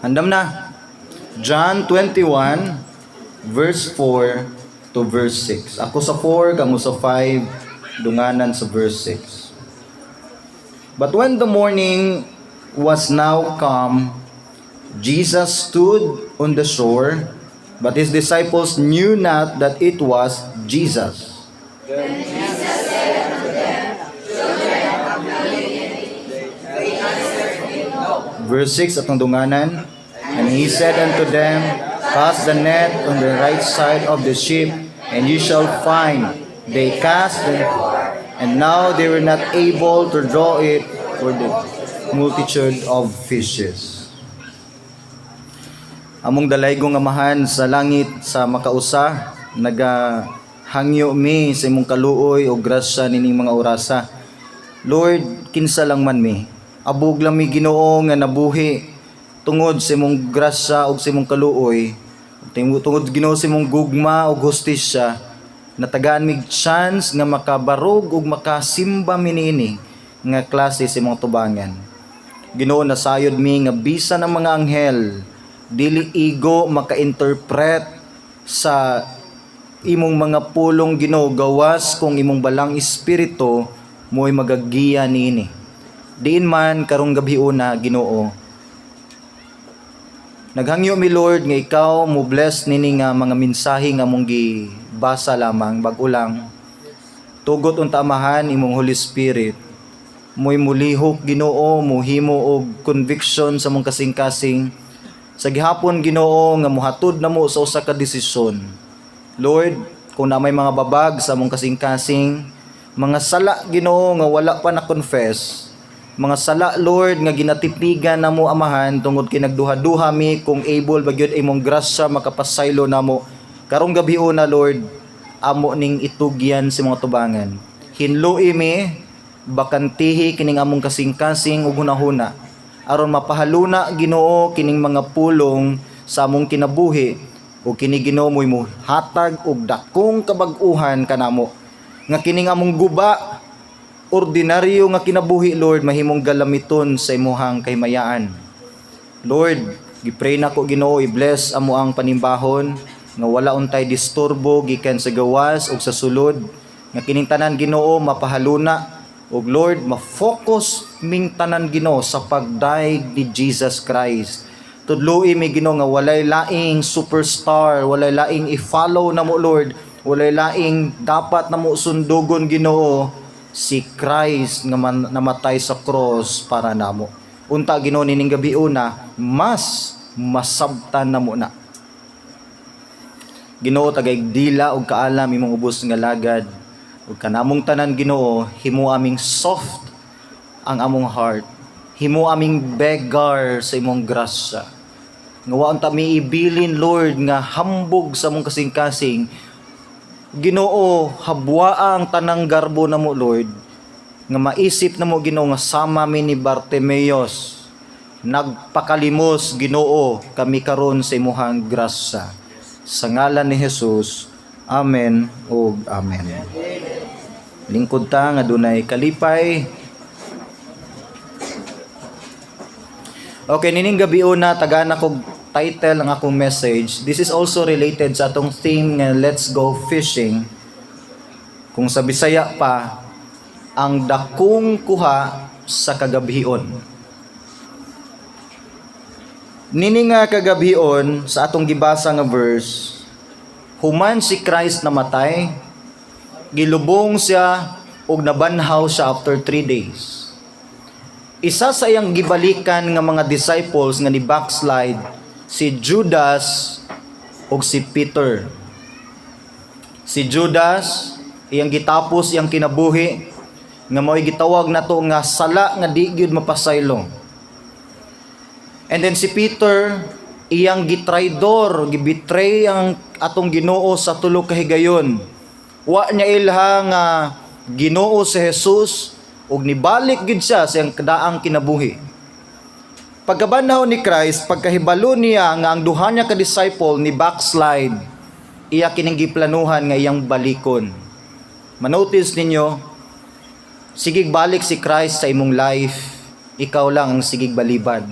Handam na. John 21, verse 4 to verse 6. Ako sa 4, kamo sa 5, dunganan sa verse 6. But when the morning was now come, Jesus stood on the shore, but his disciples knew not that it was Jesus. Then Jesus said unto them, Children of Galilee, they answered him, No. Verse 6 atong dunganan. And he said unto them, Cast the net on the right side of the ship, and ye shall find. They cast it, and now they were not able to draw it for the multitude of fishes. Among dalaygong amahan sa langit sa makausa, nagahangyo mi sa imong kaluoy o grasya nining mga orasa. Lord, kinsa lang man mi, abog lang mi Ginoo nga nabuhi tungod sa imong grasya ug sa imong kaluoy, tungod Ginoo sa imong gugma ug hustisya, natagaan mig chance nga makabarog ug makasimba mi niini nga klase sa imong tubangan. Ginoo, nasayod mi nga bisan ang mga anghel dili igo maka-interpret sa imong mga pulong Ginoo, gawas kung imong balang espiritu mo'y magagiya niini. Diin man karong gabi una, Ginoo, naghangyo mi Lord nga ikaw mo bless nini nga mga mensahe nga mong gibasa lamang bag-o lang. Tugot unta amahan imong Holy Spirit, mo'y mulihok Ginoo, mohimo og conviction sa mong kasing-kasing sa gihapon Ginoo nga mohatod na mo sa usa ka desisyon. Lord, kung na may mga babag sa mong kasing-kasing, mga sala Ginoo nga wala pa na confess, mga sala Lord nga ginatipigan namo amahan tungod kay nagduha-duha mi kung able ba gyud imong grasya makapasaylo namo karong gabi una Lord, amo ning itugyan sa mga tubangan. Hinloi mi bakantihi kining among kasing-kasing ug hunahuna aron mapahaluna Ginoo kining mga pulong sa among kinabuhi ug kini Ginoo mo'y hatag og dakong kabag-uhan kanamo nga kining among guba ordinaryo nga kinabuhi Lord mahimong galamiton sa imuhang kahimayaan. Lord, gipray nako Ginoo, i-bless amo ang panimbahon nga wala untay disturbo gikan sa gawas ug sa sulod nga kining tanan Ginoo mapahaluna ug Lord ma-focus ming tanan Ginoo sa pagdaig ni Jesus Christ. Tudloi mi Ginoo nga walay laing superstar, walay laing i-follow namo Lord, walay laing dapat namo sundugon Ginoo, si Christ nga namatay sa cross para namo. Unta Ginoo nining gabi una, mas masabtan namo na. Ginoo, tagay dila ug kaalam imong ubos nga lagad. Ug kanamong tanan Ginoo, himo aming soft ang among heart. Himo aming beggar sa imong grasya. Nga wa unta mi ibilin Lord nga hambog sa among kasing-kasing. Ginoo, habwa ang tanang garbo namo Lord, nga maisip namo Ginoo nga sama mi ni Bartimeos. Nagpakalimos Ginoo kami karon sa imuhang grasya. Sa ngalan ni Jesus. Amen ug amen. Lingkod ta nga dunay kalipay. Okay, nining gabi una tagaan ako title ng akong message. This is also related sa atong theme nga let's go fishing. Kung sa Bisaya pa, ang dakong kuha sa kagabion. Nini nga kagabion sa atong gibasa nga verse, human si Christ namatay, gilubong siya ug nabanhaw siya after 3 days. Isa sa iyang gibalikan nga mga disciples nga ni backslide, si Judas ug si Peter. Si Judas, iyang gitapos iyang kinabuhi, nga mao'y gitawag nato nga sala nga di gyud mapasaylo. And then si Peter, iyang gitraidor, gibitray ang atong Ginoo sa tulo ka higayon. Wa niya ilha nga Ginoo si Jesus ug nibalik gid siya sa iyang kadaang kinabuhi. Pagkabanhaw ni Christ, pagkahibalo niya nga ang duha niya ka disciple ni backslide, iya kining giplanuhan nga iyang balikon. Manotice ninyo, sigig balik si Christ sa imong life, ikaw lang ang sigig balibad.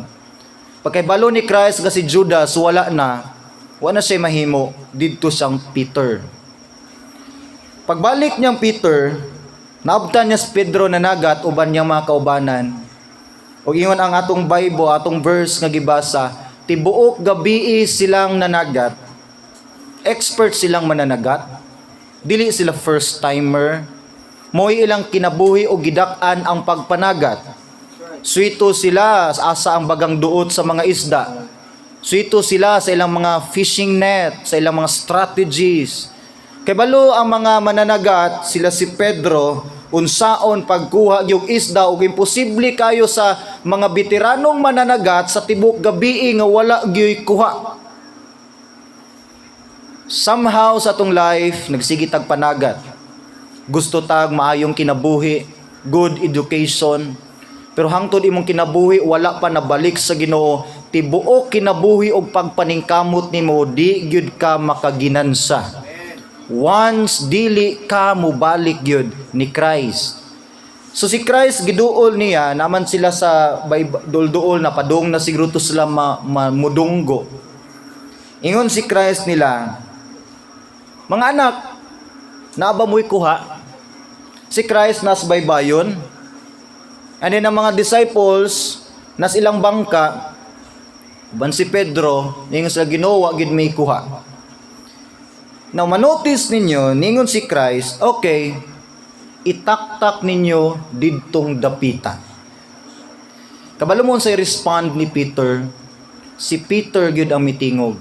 Pagkaibalo ni Christ nga si Judas wala na siya mahimo, didto siyang Peter. Pagbalik niyang Peter, naabtan niya si Pedro na nagat uban niyang mga kaubanan. O ingon ang atong Bible, atong verse nga gibasa, tibuok gabi silang nanagat. Expert silang mananagat. Dili sila first timer. Mo'y ilang kinabuhi o gidak-an ang pagpanagat. Suito sila asa ang bagang duot sa mga isda. Suito sila sa ilang mga fishing net, sa ilang mga strategies. Kay balo ang mga mananagat, sila si Pedro, unsaon pagkuha yung isda ug imposible kayo sa mga veteranong mananagat sa tibok gabi nga wala gyoy kuha. Somehow sa atong life nagsige tag panagat. Gusto tag maayong kinabuhi, good education, pero hangtod imong kinabuhi wala pa nabalik sa Ginoo, tibuok kinabuhi og pagpaningkamot nimo di gyud ka makaginansa. Once dili ka mubalik gyud ni Christ. So si Christ giduol niya naman sila sa dulduol na padung na siguro to sila mudunggo. Ingon si Christ nila, mga anak, naaba mo'y kuha. Si Christ nas baybayon. And then ang mga disciples nas ilang bangka, ban si Pedro, ningon sa Ginoo gid may kuha. Now manotice ninyo, ningon si Christ, okay, itaktak ninyo didtong dapita. Kabalo mo sa respond ni Peter, si Peter gyud ang mitingog.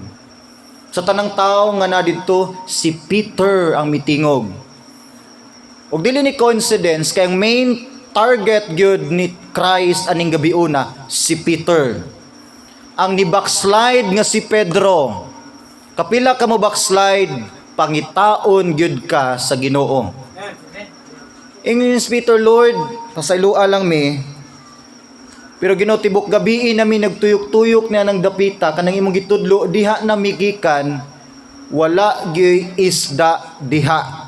Sa tanang tao nga na didto, si Peter ang mitingog. Ug dili ni coincidence kay ang main target gyud ni Christ aning gabi una, si Peter. Ang ni backslide nga si Pedro. Kapila ka mo backslide, pangitaon gyud ka sa Ginoo. Ingon si Peter, Lord, pasaylua lang mi. Pero Ginoo tibok gabi nami nagtuyok-tuyok na ng dapita kanang imong gitudlo diha na migikan, wala gyud isda diha.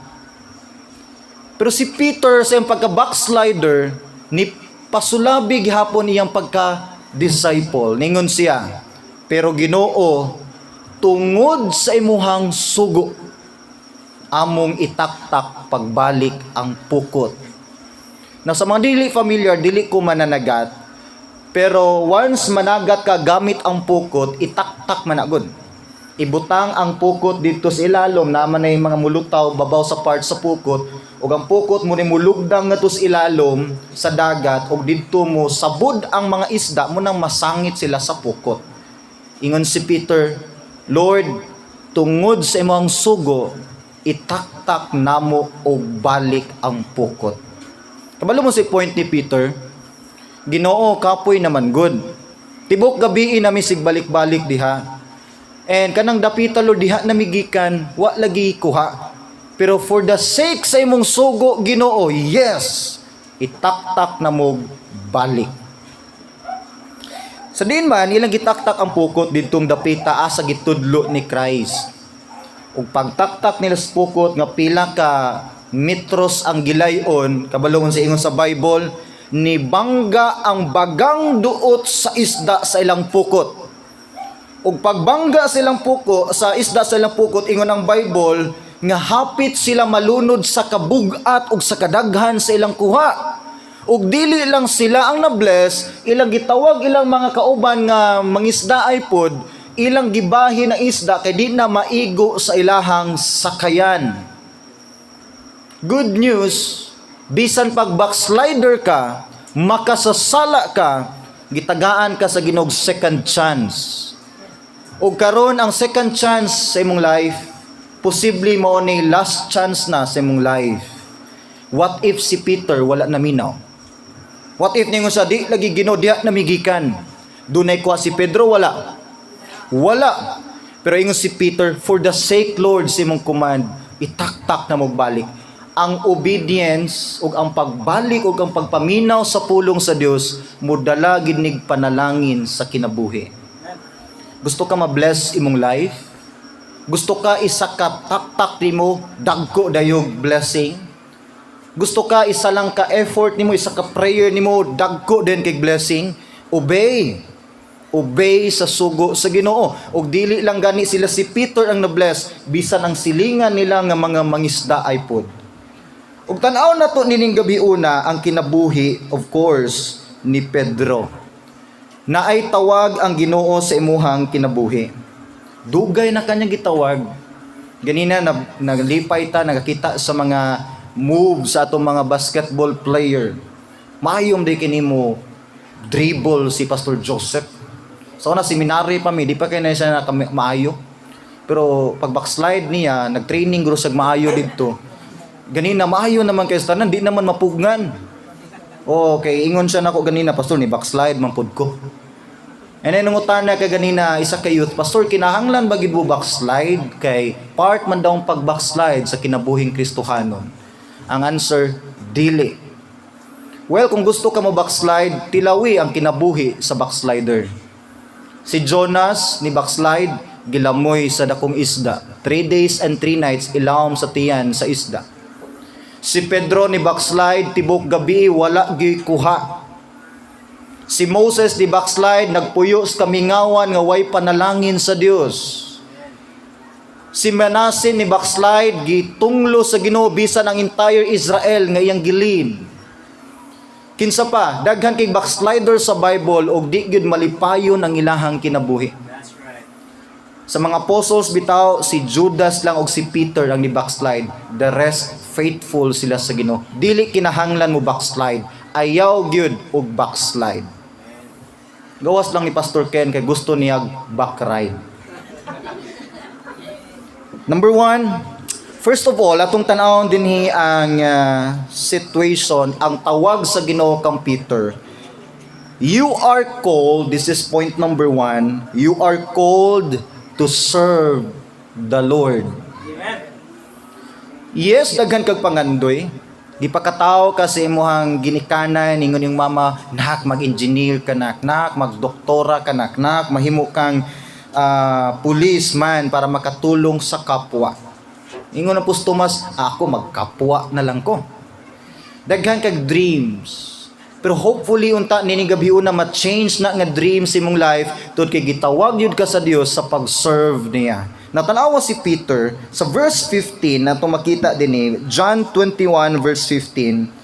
Pero si Peter sa iyang pagka-backslider, ni pasulabi gihapon iyang pagka-disciple. Ningon siya, pero Ginoo, tungod sa imuhang sugo, among itaktak pagbalik ang pukot. Na sa mga dili familiar, dili ko mananagat, pero once managat ka gamit ang pukot, itaktak managod. Ibutang ang pukot dito sa ilalom, naman na yung mga mulutaw, babaw sa part sa pukot, o ang pukot mo ni mulugdang nga to sa ilalom, sa dagat, o dito mo, sabod ang mga isda, mo nang masangit sila sa pukot. Ingon si Peter, Lord, tungod sa imong sugo, itaktak namo o balik ang pukot. Kabalo mo si point ni Peter, Ginoo, kapoy naman good. Tibok gabi nami sigbalik-balik diha. And kanang dapita Lord diha namigikan, wa lagi kuha. Pero for the sake sa imong sugo Ginoo, yes, itaktak na mo balik. Sa diin man ilang gitaktak ang pukot didtong dapita asa gitudlo ni Christ. Ug pagtaktak nila sa pukot nga pila ka metros ang gilayon, kabalungon sa ingon sa Bible, ni bangga ang bagang duot sa isda sa ilang pukot. Ug pagbangga silang puko sa isda sa ilang pukot, ingon ang Bible nga hapit sila malunod sa kabugat ug sa kadaghan sa ilang kuha. Ug dili lang sila ang na-bless, ilang gitawag ilang mga kauban nga mangisda ay pod, ilang gibahi na isda kay di na maigo sa ilahang sakayan. Good news, bisan pag backslider ka, makasasala ka, gitagaan ka sa Ginoong second chance. O karon ang second chance sa imong life, posible mo ni last chance na sa imong life. What if si Peter wala na minaw? What if ningon sa di lagi Ginoo diha namigikan? Dunay kuha si Pedro wala. Wala. Pero ingon si Peter, for the sake Lord sa imong command, itaktak na mo balik. Ang obedience ug ang pagbalik ug ang pagpaminaw sa pulong sa Dios mudala ginig panalangin sa kinabuhi. Gusto ka ma-bless imong life? Gusto ka isa ka taktak nimo dagko dayog blessing? Gusto ka isa lang ka effort nimo, isa ka prayer nimo dagko din kay blessing? Obey. obey sa sugo sa Ginoo. Ug dili lang gani sila si Peter ang na-bless, bisan ang silingan nila nga mga mangisda ay pod. Ug tan-aw nato nining gabi una ang kinabuhi, of course, ni Pedro. Na ay tawag ang Ginoo sa imuhang kinabuhi. Dugay na kanya gitawag. Ganina naglipay ta, nagakita sa mga moves sa atong mga basketball player. Maayom day kini mo dribble si Pastor Joseph. So na seminary pa mi, di pa kay na siya maayo. Pero pag backslide niya, nag-training guro sa maayo dito. Ganina maayo naman kay tanan, di naman mapugnan. Okay, ingon siya nako ganina, pastor, ni backslide man pud ko. And then nangutan na kay ganina isa ka youth, pastor, kinahanglan ba gid mo backslide kay part man daw ang pag-backslide sa kinabuhing Kristohanon? Ang answer, dili. Well, kung gusto ka mo backslide, tilawi ang kinabuhi sa backslider. Si Jonas ni backslide, gilamoy sa dakong isda. 3 days and 3 nights ilawom sa tiyan sa isda. Si Pedro ni backslide, tibok gabi wala gikuha. Si Moses ni backslide, nagpuyo sa kamingawan nga way panalangin sa Dios. Si Manasseh ni backslide, gitunglo sa Ginoo bisan ang entire Israel nga iyang gilid. Kinsa pa, daghan kay backslider sa Bible ug di gyud malipayon ang ilahang kinabuhi. That's right. Sa mga apostles bitaw, si Judas lang ug si Peter ang ni-backslide. The rest faithful sila sa Ginoo. Dili kinahanglan mo backslide. Ayaw gyud og backslide. Gawas lang ni Pastor Ken kay gusto niya backride. Number 1, first of all, atong tan-awon dinhi ang situation, ang tawag sa Ginoo kang Peter. You are called, this is point number 1, you are called to serve the Lord. Amen. Yes, daghan kag pangandoy. Di pa katawo kasi imuhang ginikanan ningon yung mama, nak mag-engineer ka nak, mag-doktora ka nak, mahimo kang policeman para makatulong sa kapwa. Ingon na pus Tomas, ako magkapwa na lang ko. Daghan kag dreams. Pero hopefully unta nini gabi una ma-change na nga dreams imong life tud kay gitawag yun ka sa Dios sa pag-serve niya. Natanawa si Peter sa verse 15 na makita din John 21 verse 15.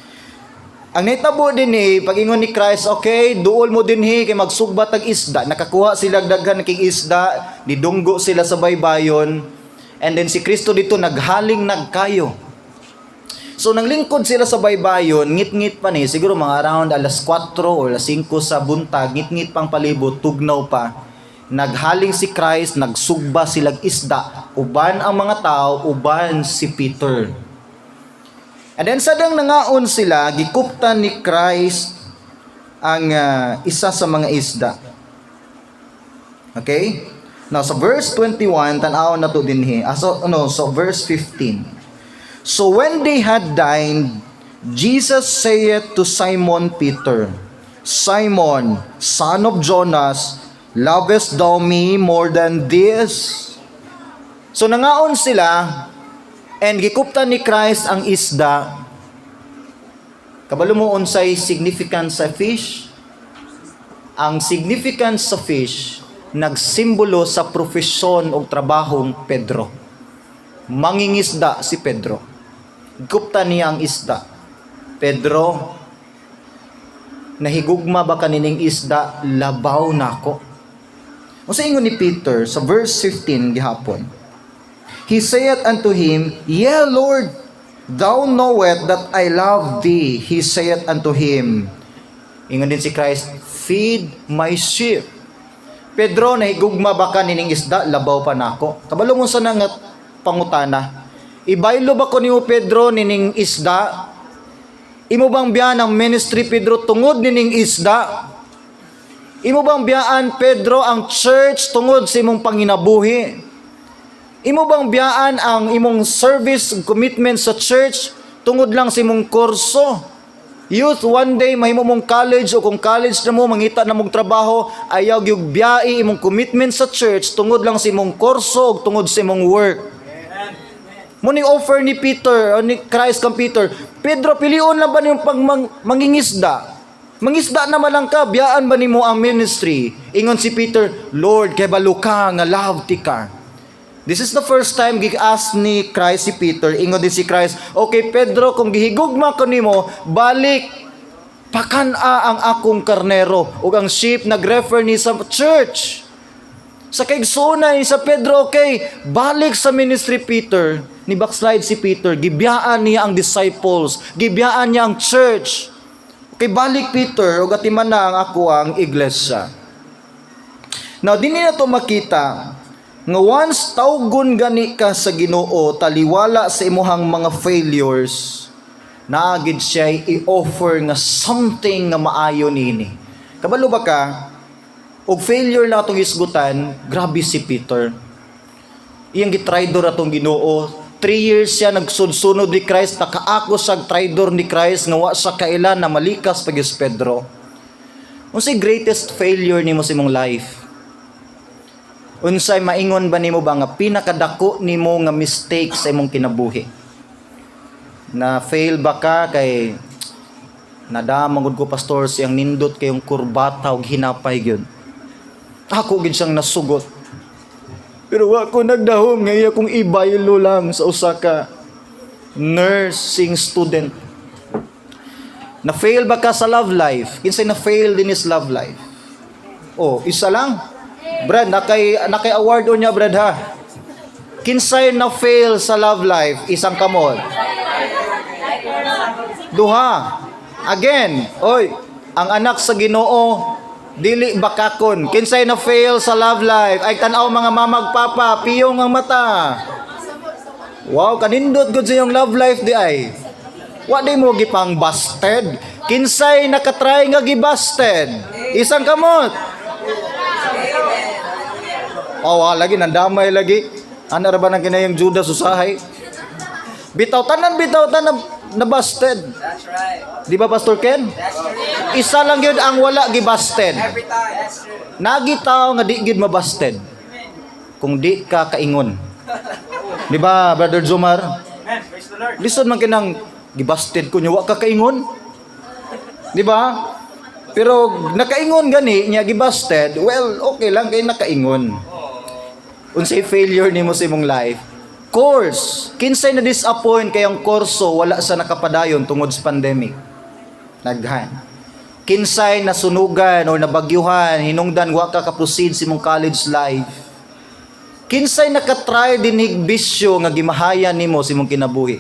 Ang naitabo din pag-ingon ni Christ, okay, duol mo din kay magsugbat ang isda. Nakakuha sila daghan kay isda, didunggo sila sa baybayon. And then si Kristo dito naghaling nagkayo. So nanglingkod sila sa baybayon, ngit-ngit pa siguro mga around alas 4 o alas 5 sa buntag, ngit-ngit pang palibot, tugnaw pa. Naghaling si Christ, nagsugba silang isda, uban ang mga tao, uban si Peter. And then sadang nangaon sila, gikuptan ni Christ ang isa sa mga isda. Okay? Now, sa verse 21, tanaw na to din so verse 15. So when they had dined, Jesus saith to Simon Peter, Simon, son of Jonas, lovest thou me more than this? So nangaon sila, and gikuptan ni Christ ang isda. Kabalo mo unsay significance sa fish? Ang significance sa fish, nagsimbolo sa profesyon o trabahong Pedro. Mangingisda si Pedro. Gupta niya ang isda. Pedro, nahigugma ba kanining isda? Labaw nako. O sa ingon ni Peter, sa verse 15 gihapon, he saith unto him, Yea, Lord, thou knowest that I love thee. He saith unto him, ingon din si Christ, feed my sheep. Pedro, nahigugma ba ka nining isda? Labaw pa nako. Kabalo mo sa nga pangutana. Ibaylo ba ko niyo Pedro nining isda? Imo bang biyaan ang ministry Pedro tungod nining isda? Imo bang biyaan Pedro ang church tungod sa imong panginabuhi? Imo bang biyaan ang imong service commitment sa church tungod lang sa imong kurso? Youth, one day mahimo mong college o kung college na mo, mangita na mong trabaho, ayaw gyud biyai imong commitment sa church tungod lang sa imong kurso o tungod sa imong work. Muni offer ni Peter o ni Christ kang Peter, Pedro, pilion lang ba niyong mangingisda? Mangisda naman lang ka, biyaan ba nimo ang ministry? Ingon si Peter, Lord, kay balo ka nga love ti ka. This is the first time gi-ask ni Christ si Peter. Ingon din si Christ, okay Pedro, kung gihigugma ko nimo, balik pakana ang akong karnero ug ang sheep nag-refer ni sa church. Sa kaigsoon ni sa Pedro, okay, balik sa ministry Peter, ni backslide si Peter, gibiyaan niya ang disciples, gibiyaan niya ang church. Okay, balik Peter, ug atiman na ang ako ang iglesia. Now, din na to makita nga once tawgon gani ka sa Ginoo taliwala sa imuhang mga failures, naagid siya i-offer nga something nga maayo nini. Kabalo ba ka? Og failure na atong isgutan, grabe si Peter. Iyang gitraidor atong Ginoo. 3 years siya nagsudsunod ni Christ, nakaako sa traidor ni Christ nga wa sa kailan na malikas pagis Pedro. Unsay greatest failure nimo sa imong life? Unsay maingon ba nimo ba nga pinakadako nimo nga mistake sa imong kinabuhi? Na fail ba ka kay nadamagod ko pastor siyang nindot kayong kurbata ug hinapay gyud. Ako gid siyang nasugot. Pero wa ko nagdahom nga iya kong ibaylo lang sa usa ka nursing student. Na fail ba ka sa love life? Kinsay na fail din is love life? Oh, isa lang. Brad, nakay award on niya, Brad, ha? Kinsay na fail sa love life? Isang kamot. Duha. Again, oy, ang anak sa Ginoo dili bakakon. Kinsay na fail sa love life? Ay tan-aw mga mamagpapa, piyong ang mata. Wow, kanindot gud sa iyong love life di ay. Wa di mo gipang busted. Kinsay nakatry nga gibusted? Isang kamot. Oh, lagi nandamay lagi. Ano ra ba nang kinayang Judas usahay? Bitaw tanan na busted. That's right. Di ba Pastor Ken? Isa lang yun ang wala gibusted. Every time. That's true. Nagitaw nga di gid mabusted. Kung di ka kaingon. Di ba Brother Jomar? Praise the Lord. Listen man kinang gibusted ko nya wa ka kaingon. Di ba? Pero nakaingon gani nya gibusted, well, okay lang kay nakaingon. Unsay failure nimo sa imong life? Course. Kinsay na disappoint kay ang kurso wala sa nakapadayon tungod sa pandemic. Naghan. Kinsay nasunugan o nabagyuhan hinungdan wa ka proceed sa imong college life. Kinsay nakatry dinig bisyo nga gimahayan nimo sa imong kinabuhi.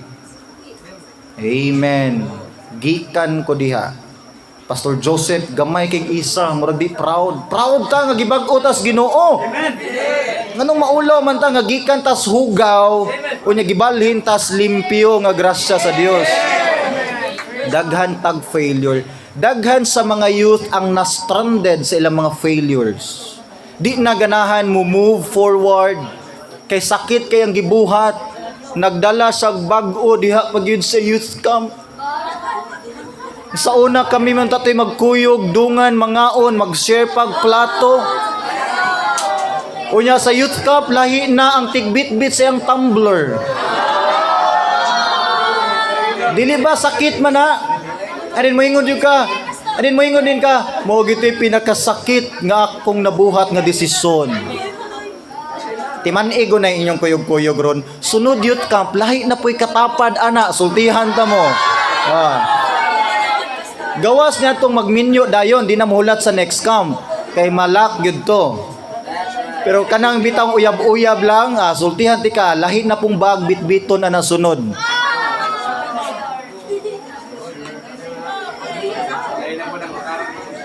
Amen. Gikan ko diha. Pastor Joseph, gamay kay isa, murag di proud. Proud ka nga gibag-o tas Ginoo. Amen. Nganong maulaw man ta nga gikan tas hugaw o nya gibalhin tas limpyo nga grasya sa Dios. Daghan tag failure. Daghan sa mga youth ang na-stranded sa ilang mga failures. Di na ganahan mo move forward. Kay sakit kay ang gibuhat. Nagdala sa bag-o diha pagyud sa youth camp. Sa una kami man tatoy magkuyog, dungan, mangaon, mag-share pag plato. Unya sa youth cup, lahi na ang tigbit-bit sa iyang tumbler. Dili ba sakit man na? Adin moingon din ka. Adin moingon din ka. Mao gito'y pinakasakit nga akong nabuhat nga desisyon. Timan-ego na inyong kuyog-kuyog ron. Sunod youth camp, lahi na po'y katapad, ana. Sultihan ta mo. Gawas niya itong magminyo dayon, di na muhulat sa next camp. Kay malak yun to. Pero kanang bitang uyab-uyab lang, sultihan ti ka, lahi na pong bag bitbiton na nasunod.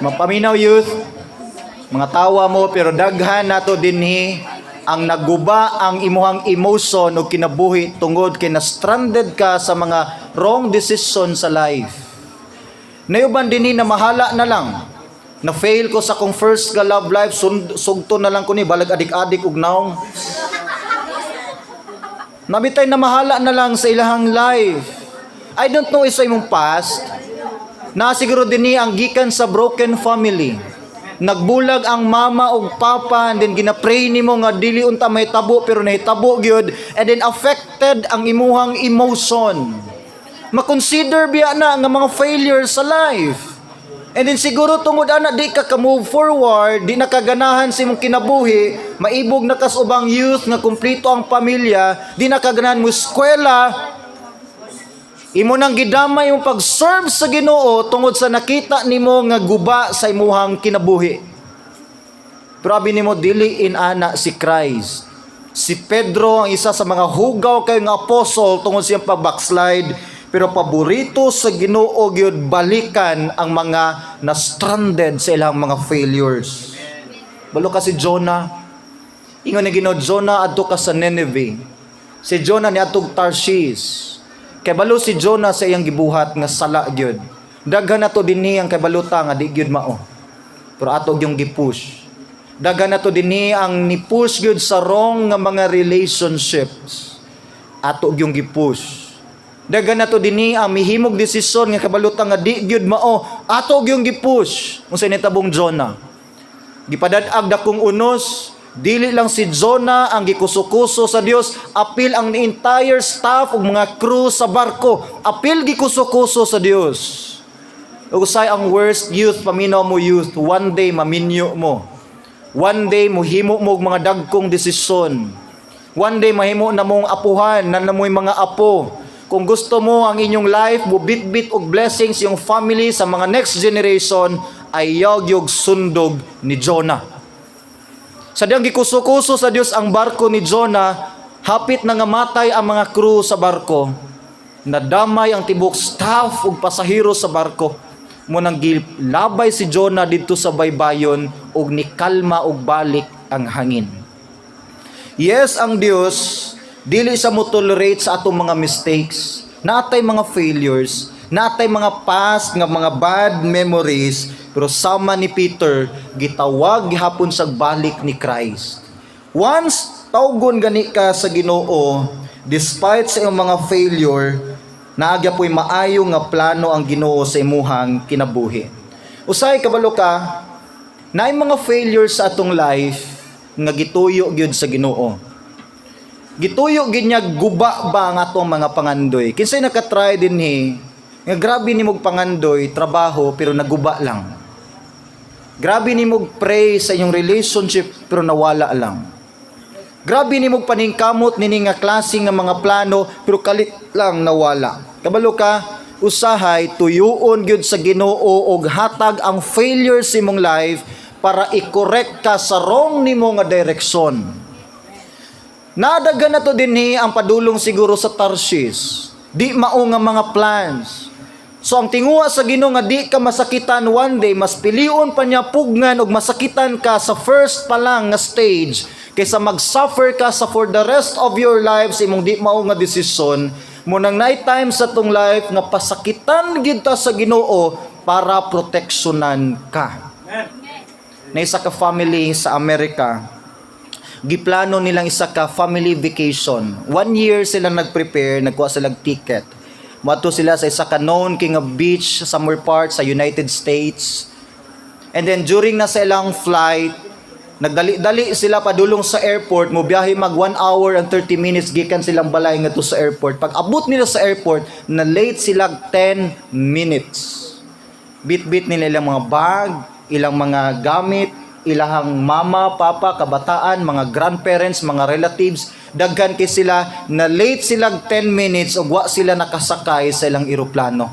Mapaminaw youth, mga tawa mo, pero daghan nato dinhi ang naguba ang imuhang emotion o kinabuhi tungod kay na-stranded ka sa mga wrong decision sa life. Nayuban din na mahala na lang. Na-fail ko sa kong first ka love life, sugto na lang ko ni, balag adik-adik ug naong. Nabitay na mahala na lang sa ilahang life. I don't know isa imong past, na siguro din ang gikan sa broken family. Nagbulag ang mama ug papa, and then ginapray nimo nga dili unta may tabo, pero nahitabo gyud, and then affected ang imuhang emotion. Makonsider biya na nga mga failures sa life. And then siguro tungod ana di ka move forward, di nakaganahan sa imong kinabuhi, maibog na kas ubang youth nga kumpleto ang pamilya, di nakaganahan mo eskwela, imo nang gidamay yung pag-serve sa Ginoo tungod sa nakita nimo nga guba sa imuhang kinabuhi. Pero abi nimo dili ana si Christ. Si Pedro ang isa sa mga hugaw kay nga apostle tungod siyang pag-backslide. Pero paborito sa Ginoo gyud balikan ang mga na-stranded sa ilang mga failures. Balo ka si Jonah. Ingon ni Ginoo, Jonah adto ka sa Nineveh. Si Jonah niadtog Tarshish. Kay balo si Jonah sa iyang gibuhat nga sala gyud. Daghan nato dinhi ang kabaluta nga di gyud mao. Pero ato gyung gipush. Daghan nato dinhi ang ni-push gyud sa wrong nga mga relationships. Ato gyung gipush. Daghan nato dinhi ang mihimog desisyon nga kabalutan nga di gyud mao, ato gyung gipush. Unsa ni tabong Jonah? Gipadad-ag dakong unos, dili lang si Jonah ang gikusukuso sa Dios, apil ang entire staff ug mga crew sa barko, apil gikusukuso sa Dios. Ug usay ang worst youth, paminaw mo youth, one day maminyo mo. One day mohimo mo og mga dagkong desisyon. One day mahimo na mong apuhan, na namoy mga apo. Kung gusto mo ang inyong life, bubit-bit og blessings yung family sa mga next generation, ay yagyog sundog ni Jonah. Sa diyang gikuso-kuso sa Dios ang barko ni Jonah, hapit na nga matay ang mga crew sa barko. Nadamay ang tibok staff ug pasahero sa barko. Munang gilabay si Jonah didto sa baybayon ug nikalma og balik ang hangin. Yes, ang Dios dili sa mo tolerate sa atong mga mistakes, naatay mga failures, naatay mga past nga mga bad memories, pero sama ni Peter gitawag gihapon sa balik ni Christ. Once tawgon gani ka sa Ginoo, despite sa iyong mga failure, naagya po'y maayo nga plano ang Ginoo sa imuhang kinabuhi. Usay kabalo ka, naay mga failures sa atong life nga gituyo gyud sa Ginoo. Gituyo ginyag guba ba ang atong mga pangandoy. Kinsay nakatry dinhi nga grabe nimog pangandoy trabaho pero naguba lang. Grabe nimog pray sa inyong relationship pero nawala lang. Grabe nimog paningkamot nini nga klase nga mga plano pero kalit lang nawala. Kabalo ka, usahay tuyuon gyud sa Ginoo og hatag ang failures sa imong life para i-correct ka sa wrong nimo nga direksyon. Nadagan na to dinhi ang padulong siguro sa Tarshish. Di mao nga mga plans. So ang tinguha sa Ginoo nga di ka masakitan one day, mas pilion pa niya pugnan og masakitan ka sa first pa lang nga stage kaysa mag-suffer ka sa for the rest of your lives imong di mao nga desisyon. Munang night time sa tong life nga pasakitan gid ta sa Ginoo para proteksyonan ka. Na isa ka family sa Amerika, giplano nilang isa ka family vacation. 1 year sila nag-prepare, nagkuha silang ticket. Mato sila sa isa ka known king of beach somewhere part sa United States. And then during na sa ilang flight, nagdali-dali sila padulong sa airport, mo biyahe mag 1 hour and 30 minutes gikan silang balay ngadto sa airport. Pag abot nila sa airport, na late sila 10 minutes. Bit-bit nila ilang mga bag, ilang mga gamit, ilahang mama, papa, kabataan, mga grandparents, mga relatives, daghan kay sila na late silang 10 minutes ug wa sila nakasakay sa ilang eroplano.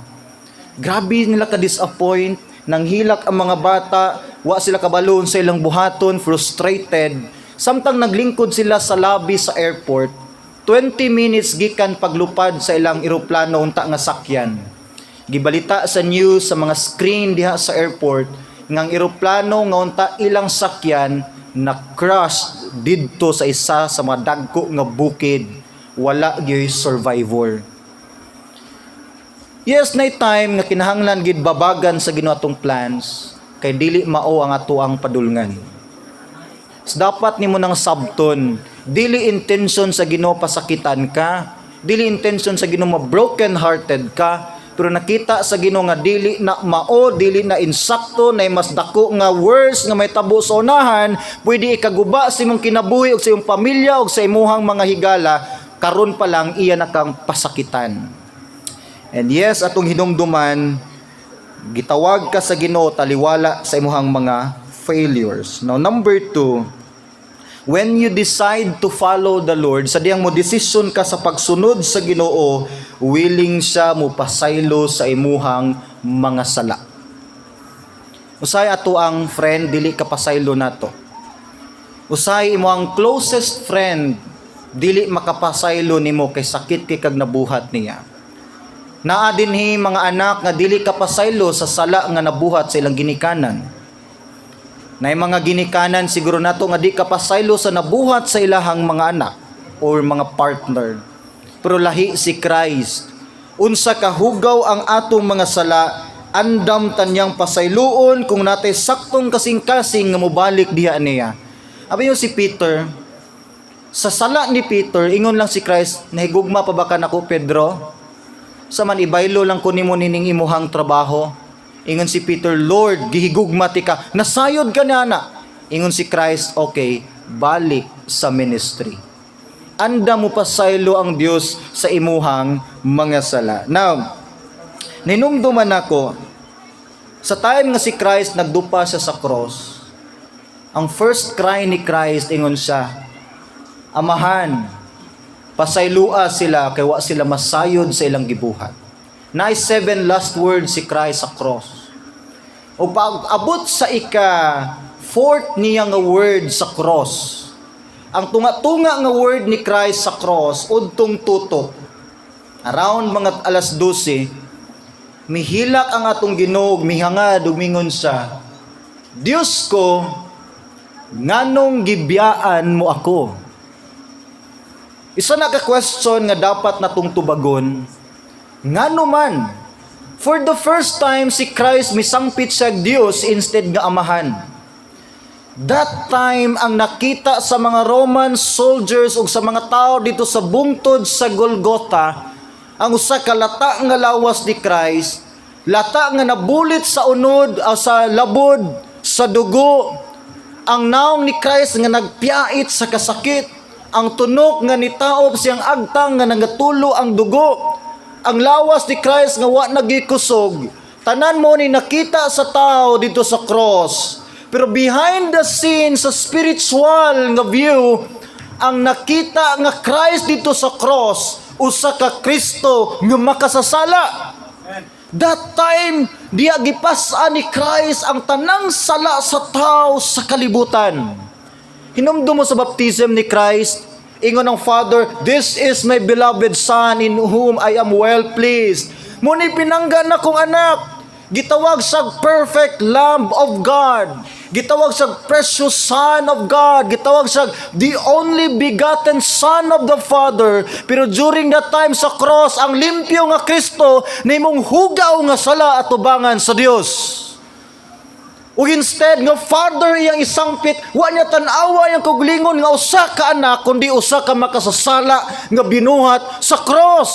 Grabe nila ka-disappoint, nang hilak ang mga bata, wa sila kabalon sa ilang buhaton, frustrated. Samtang naglingkod sila sa lobby sa airport, 20 minutes gikan paglupad sa ilang eroplano unta nga sakyan. Gibalita sa news sa mga screen diha sa airport, ngang eroplano nga unta ilang sakyan na crash didto sa isa sa mga dagko nga bukid, wala gyud survivor. Yes, night time nga kinahanglan gid babagan sa Ginoo atong plans kay dili mao ang atoang padulngan. So, dapat nimo nang sabton, dili intention sa Ginoo pasakitan ka, dili intention sa Ginoo broken hearted ka, pero nakita sa Ginoo nga dili na mao, dili na insakto, na mas dako nga worse nga may tabo sa unahan, pwede ikaguba sa imong kinabuhi ug sa imong pamilya ug sa imuhang mga higala, karon pa lang iya na kang pasakitan. And yes, atong hinumduman, Gitawag ka sa Ginoo taliwala sa imuhang mga failures. Now, number 2, when you decide to follow the Lord, sa diyang mo desisyon ka sa pagsunod sa Ginoo, willing siya mo pasaylo sa imuhang mga sala. Usay ato ang friend, dili ka pasaylo nato. Usay imo ang closest friend, dili makapasaylo nimo kay sakit kay kag nabuhat niya. Naa dinhi mga anak nga dili kapasaylo sa sala nga nabuhat sa ilang ginikanan. Nay mga ginikanan siguro nato nga di kapasaylo sa nabuhat sa ilahang mga anak or mga partner. Pero lahi si Christ. Unsa kahugaw ang atong mga sala, andam tanyang pasayloon kung natay saktong kasing-kasing nga mobalik diha niya. Abi si Peter, sa sala ni Peter, ingon lang si Christ, nahigugma pa ba ka nako Pedro? Sa man ibaylo lang ko nimo nining imuhang trabaho. Ingon si Peter, Lord, gihigugma ti ka. Nasayod ka na na. Ingon si Christ, okay, balik sa ministry. Anda mo pasaylo ang Dios sa imuhang mga sala. Now, ninumduman ako, sa time nga si Christ nagdupa siya sa cross, ang first cry ni Christ, ingon siya, Amahan, pasaylua sila kay wa sila masayod sa ilang gibuhat. Nice 7 last words si Christ sa cross. O pag abot sa ika-4th niya nga word sa cross, ang tunga-tunga nga word ni Christ sa cross, udtong tutok, around mga alas 12, mihilak ang atong Ginoo, mihangad, umingon siya, Diyos ko, nganong gibiyaan mo ako? Isa na ka-question nga dapat natong tubagon, ngano man, for the first time si Christ misangpit siya Dios instead nga amahan. That time ang nakita sa mga Roman soldiers ug sa mga tao dito sa bungtod sa Golgotha, ang usa ka lata nga lawas ni Christ, lata nga nabulit sa unod o sa labod, sa dugo, ang naong ni Christ nga nagpiait sa kasakit, ang tunok nga nitaop siyang agtang nga nagatulo ang dugo, ang lawas ni Christ nga wa nagikusog, tanan mo ni nakita sa tao dito sa cross. Pero behind the scenes sa spiritual nga view, ang nakita nga Christ dito sa cross, usa ka Kristo nga makasasala. That time, diya gipasa ni Christ ang tanang sala sa tao sa kalibutan. Hinumdum mo sa baptism ni Christ, ingon ng Father, this is my beloved Son in whom I am well pleased. Muni pinanggan na kong anak, gitawag sa perfect Lamb of God, gitawag sa precious Son of God, gitawag sa the only begotten Son of the Father. Pero during that time sa cross, ang limpyo nga Kristo nimong hugaw nga sala at tubangan sa Dios. O instead nga Father iyang isangpit, wa niya tan-awa yang kuglingon nga usa ka anak, kundi usa ka makasasala nga binuhat sa cross.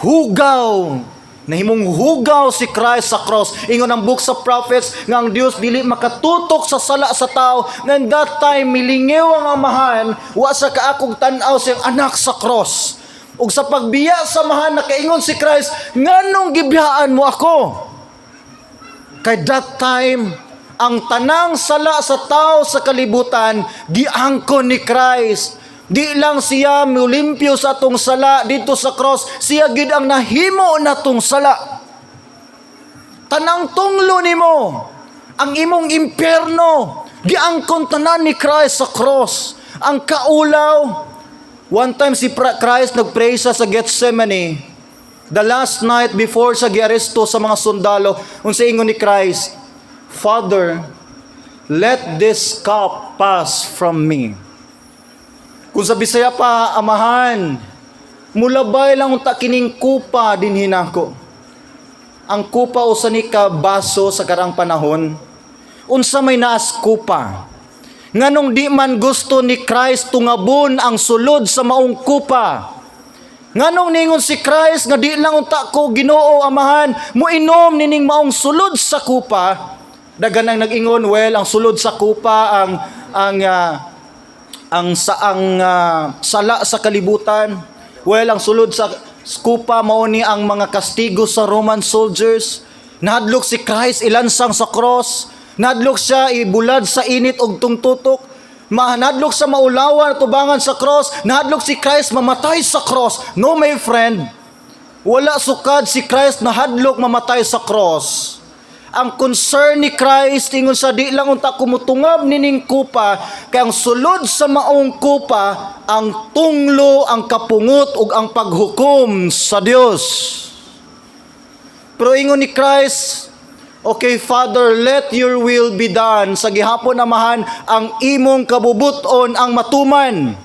Hugaw, nahimong hugaw si Christ sa cross. Ingon ang book sa prophets nga ang Dios dili makatutok sa sala sa tao. And that time milingiw ang amahan, wa sa kaakog tan-aw siyang anak sa cross. Ug sa pagbiya sa amahan nakaingon si Christ, nganong gibiyaan mo ako? Kay that time, ang tanang sala sa tao sa kalibutan, giangkon ni Christ. Di lang siya mulimpyo sa atong sala dito sa cross, siya gid ang nahimo natong sala. Tanang tunglo nimo, ang imong impyerno, giangkon tanan ni Christ sa cross. Ang kaulaw, one time si Christ nagpray sa Gethsemane, the last night before sa giaresto sa mga sundalo, unsa ingon ni Christ, Father, let this cup pass from me. Kung sa Bisaya pa, amahan, mulabay lang unta kining kupa din hinako. Ang kupa usa ni ka baso sa karang panahon, unsa may naas kupa. Nganong di man gusto ni Christ tungabon ang sulod sa maong kupa. Nganong ningon si Christ nga di lang unta ko Ginoo amahan mo inom nining maong sulod sa kupa. Dagan ang nag-ingon, well, ang sulod sa kupa sala sa kalibutan. Well, ang sulod sa kupa mao ni ang mga kastigo sa Roman soldiers. Nahadlok si Christ ilansang sa cross. Nahadlok siya ibulad sa init og tungtutok. Nahadlok sa maulawan tubangan sa cross. Nahadlok si Christ mamatay sa cross. No, my friend. Wala sukad si Christ nahadlok mamatay sa cross. Ang concern ni Christ ingon sa di lang unta kumutungab nining kupa, kay ang sulod sa maong kupa ang tunglo, ang kapungot ug ang paghukom sa Dios. Pero ingon ni Christ, okay, Father, let your will be done. Sa gihapon amahan, ang imong kabubuton ang matuman.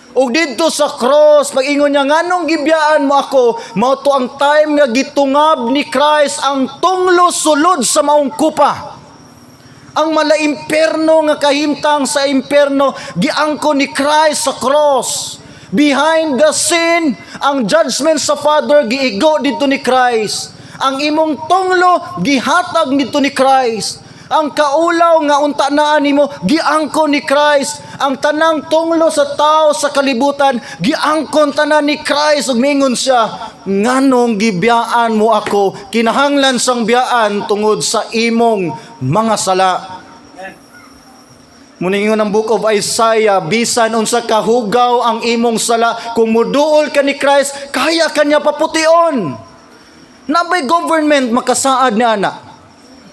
Ug didto sa cross, pag-ingon niya, nganong gibiyaan mo ako, mao to ang time nga gitungab ni Christ ang tunglo sulod sa maong kupa. Ang mala-imperno nga kahimtang sa imperno, giangko ni Christ sa cross. Behind the scene, ang judgment sa Father, giigo dito ni Christ. Ang imong tunglo, gihatag dito ni Christ. Ang kaulaw nga untanaan nimo giangkon ni Christ. Ang tanang tunglo sa tao sa kalibutan giangkon tanan ni Christ ug mingon siya, nganong gibiyaan mo ako, kinahanglan sang biyaan tungod sa imong mga sala. Muningon ang book of Isaiah, bisan unsa kahugaw ang imong sala, kung muduol ka ni Christ, kaya kanya papution. Nabay government makasaad ni ana.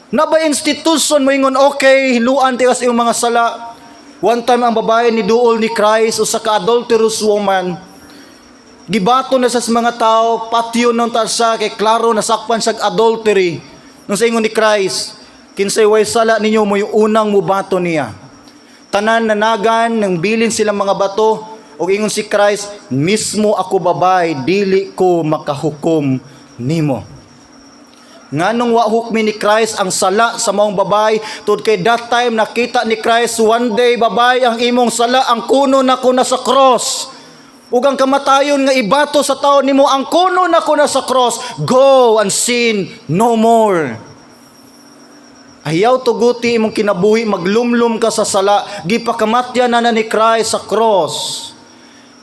Nabay institution mo ingon, okay, hiluan tiwas iyong mga sala. One time ang babae ni duol ni Christ, usa ka adulterous woman, gibato na sa mga tao, patio nung siya, kay klaro nasakpan sa adultery. Nung sa ingon ni Christ, kinsay way sala ninyo mo yung unang mubato niya. Tanan nanagan, nang bilin silang mga bato, o ingon si Christ, mismo ako babay, dili ko makahukom nimo. Nganong wa hukmi ni Christ ang sala sa maong babay, tud kay that time nakita ni Christ, one day babay ang imong sala, ang kuno nako na sa cross. Ug ang kamatayon nga ibato sa taon nimo, ang kuno nako na sa cross. Go and sin no more. Ayaw tuguti imong kinabuhi, maglumlum ka sa sala, gipakamatyan na ni Christ sa cross.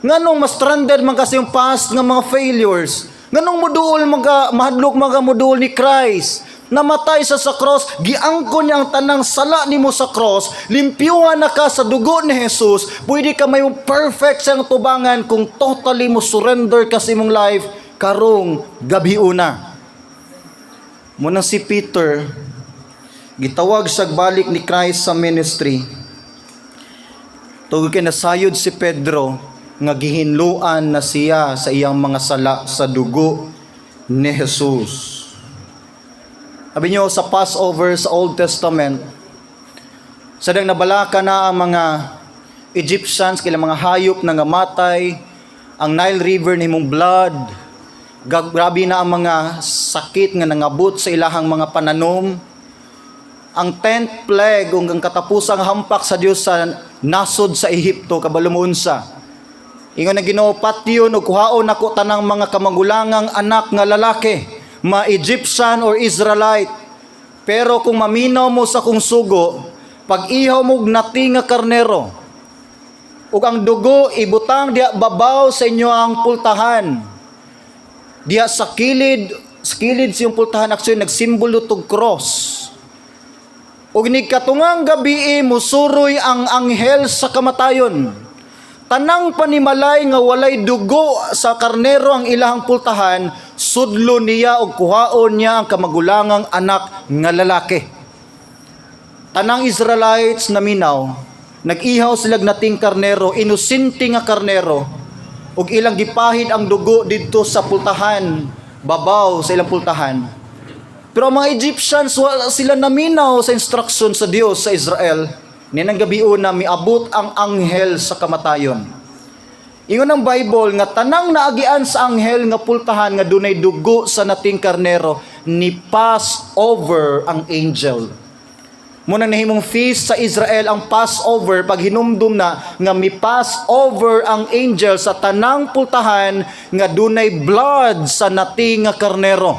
Nganong mas stranded man kasi yung past nga mga failures. Nganong muduol mahadlok muduol ni Christ, namatay sa cross, giangkon niya ang tanang sala nimo sa cross, limpyuhan na ka sa dugo ni Jesus, pwede ka may perfect sang tubangan kung totally mo surrender ka sa imong life karong gabi una. Muna si Peter, gitawag sa balik ni Christ sa ministry. Tugod kay nasayod si Pedro, nga gihinluan na siya sa iyang mga sala sa dugo ni Jesus. Sabi niyo sa Passover sa Old Testament, sadang nabalaka na ang mga Egyptians, kila mga hayop na ngamatay, ang Nile River ni mong blood, grabe na ang mga sakit nga nangabot sa ilahang mga pananom. Ang 10th plague, ang katapusang hampak sa Dios sa nasod sa Ehipto, kabalumuunsa. Ingon na Ginoo, patyon o kuhaon ako tanang mga kamagulangang anak nga lalaki, ma-Egyptian or Israelite. Pero kung maminaw mo sa kong sugo, pag ihaw mo nati nga karnero, ug ang dugo ibutang diha babaw sa inyo ang pultahan. Diha sa kilid siyang pultahan, actually nagsimbolo tog cross. Ug ni katungang gabi musuroy ang anghel sa kamatayon. Tanang panimalay nga walay dugo sa karnero ang ilahang pultahan, sudlo niya o kuhaon niya ang kamagulangang anak nga lalaki. Tanang Israelites na minaw, nag-ihaw sila nating karnero, inusinti nga karnero, ug ilang gipahid ang dugo didto sa pultahan, babaw sa ilang pultahan. Pero ang mga Egyptians, wala sila naminaw sa instruction sa Dios sa Israel. Ninang gabi una, miabot ang anghel sa kamatayon. Ingon ang Bible nga tanang naagian sa anghel nga pultahan nga dunay dugo sa nating karnero, ni pass over ang angel. Muna nahimong feast sa Israel ang Passover, pag hinumdum na nga mi pass over ang angel sa tanang pultahan nga dunay blood sa nating nga karnero.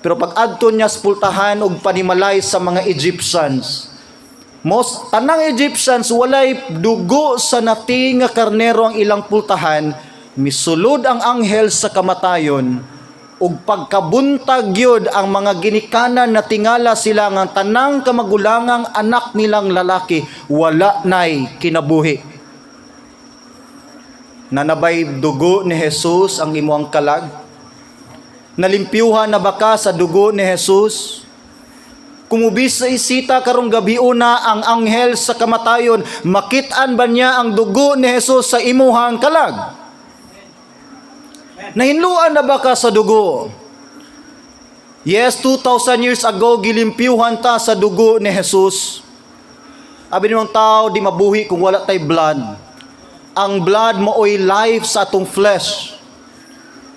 Pero pag adto niya sa pultahan og panimalay sa mga Egyptians, tanang Egyptians walay dugo sa nati nga karnero ang ilang pultahan, misulod ang anghel sa kamatayon, ug pagkabuntag gyud ang mga ginikanan na tingala sila nga tanang kamagulangang anak nilang lalaki wala nay kinabuhi. Nanabay dugo ni Jesus ang imuang kalag? Nalimpyuhan na ba ka sa dugo ni Jesus? Kumubis sa isita karong gabi una ang anghel sa kamatayon, makitaan ba niya ang dugo ni Jesus sa imuhang kalag? Nahinluan na ba ka sa dugo? Yes, 2,000 years ago, gilimpyuhan ta sa dugo ni Jesus. Abi nimong tao, di mabuhi kung wala tay blood. Ang blood moo'y life sa atong flesh.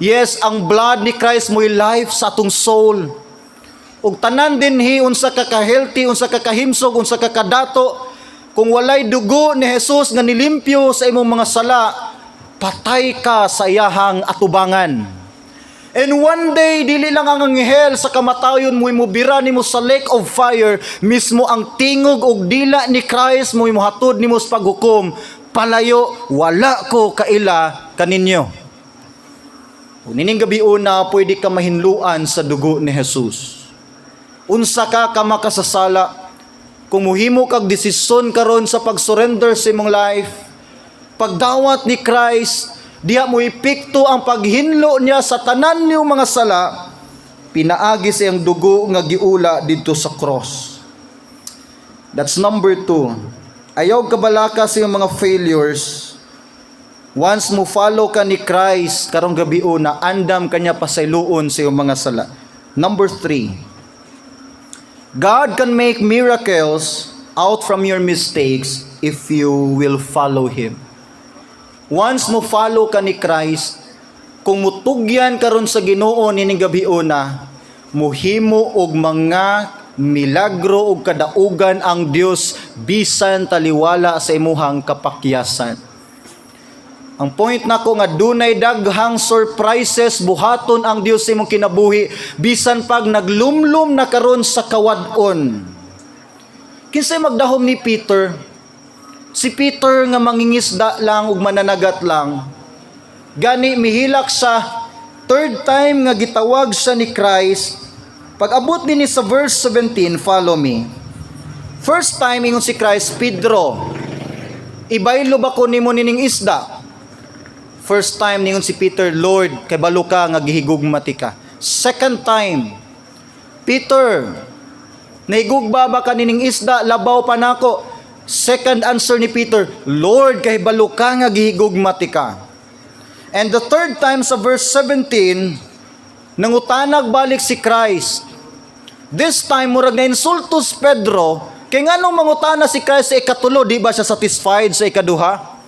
Yes, ang blood ni Christ moo'y life sa atong soul. Ug tanan dinhi unsa ka ka-healthy, unsa ka kahimsog, unsa ka kadato, kung walay dugo ni Jesus nga nilimpyo sa imong mga sala, patay ka sa iyahang atubangan. And one day, dili lang ang anghel sa kamatayon mo imubira nimo sa lake of fire, mismo ang tingog ug dila ni Christ mo imuhatod nimo sa paghukom, palayo, wala ko kaila kaninyo. Nining gabi una, pwede ka mahinluan sa dugo ni Jesus. Unsa ka makasasala, kung muhimo kag desisyon karon sa pag-surrender sa imong life, pagdawat ni Christ, diha mo ipikto ang paghinlo niya sa tanan niyong mga sala, pinaagi sa iyang dugo nga giula dito sa cross. That's number 2. Ayaw kabalaka sa iyong mga failures. Once mo follow ka ni Christ, karong gabi una, andam kanya pasayloon sa iyong mga sala. Number 3. God can make miracles out from your mistakes if you will follow Him. Once mo follow ka ni Christ, kung mutugyan karon sa Ginoo nining gabi una, muhimo og mga milagro ug kadaugan ang Dios bisan taliwala sa imuhang kapakyasan. Ang point nako nga dunay daghang surprises buhaton ang Dios sa imong kinabuhi bisan pag naglumlum na karon sa kawad-on. Kinsay magdahom ni Peter? Si Peter nga mangingisda lang ug mananagat lang. Gani mihilak sa third time nga gitawag siya ni Christ. Pag abot dinhi sa verse 17, follow me. First time ingon si Christ, Pedro, ibaylo ba ko nimo nining isda? First time ningon si Peter, Lord, kay balo ka nga gihigugmati ka. Second time, Peter, nahigugba ba ka nining isda, labaw pa nako. Second answer ni Peter, Lord, kay balo ka nga gihigugmati ka. And the third time sa verse 17, nangutanag balik si Christ. This time, murag na insultos Pedro, kay nganong mangutana si Christ sa ikatulo, di ba siya satisfied sa ikaduha?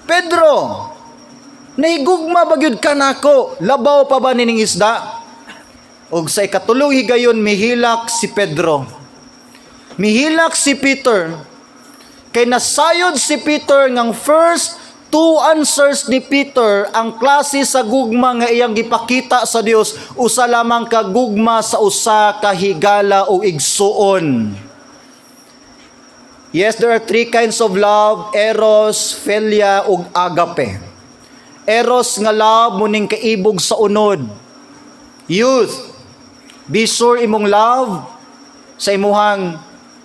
Pedro, nahigugma ba gyud ka nako? Labaw pa ba nining isda? Og sa ikatulong higayon mihilak si Pedro. Mihilak si Peter. Kay nasayod si Peter ngang first two answers ni Peter ang klase sa gugma nga iyang gipakita sa Dios, usa lamang ka gugma sa usa ka higala o igsuon. Yes, there are three kinds of love: eros, philia ug agape. Eros nga love muning kaibog sa unod. Youth, be sure imong love sa imuhang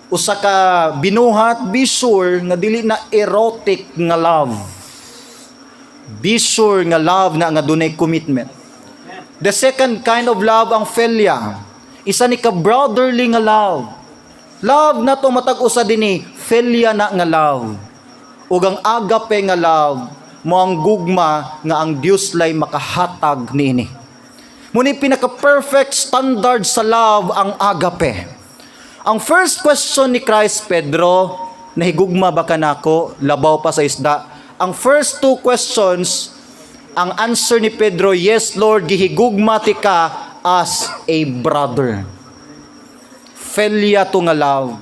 usa ka binuhat, be sure nga dili na erotic nga love. Be sure nga love na nga dunay commitment. The second kind of love ang philia. Isa ni ka brotherly nga love. Love na to matag usa dinhi, philia na nga love. Ug ang agape nga love mo ang gugma nga ang Dios lay makahatag niini. Muni pinaka-perfect standard sa love ang agape. Ang first question ni Christ, Pedro, nahigugma ba ka nako? Labaw pa sa isda. Ang first two questions, ang answer ni Pedro, yes Lord, gihigugma ti ka as a brother. Philia to nga love.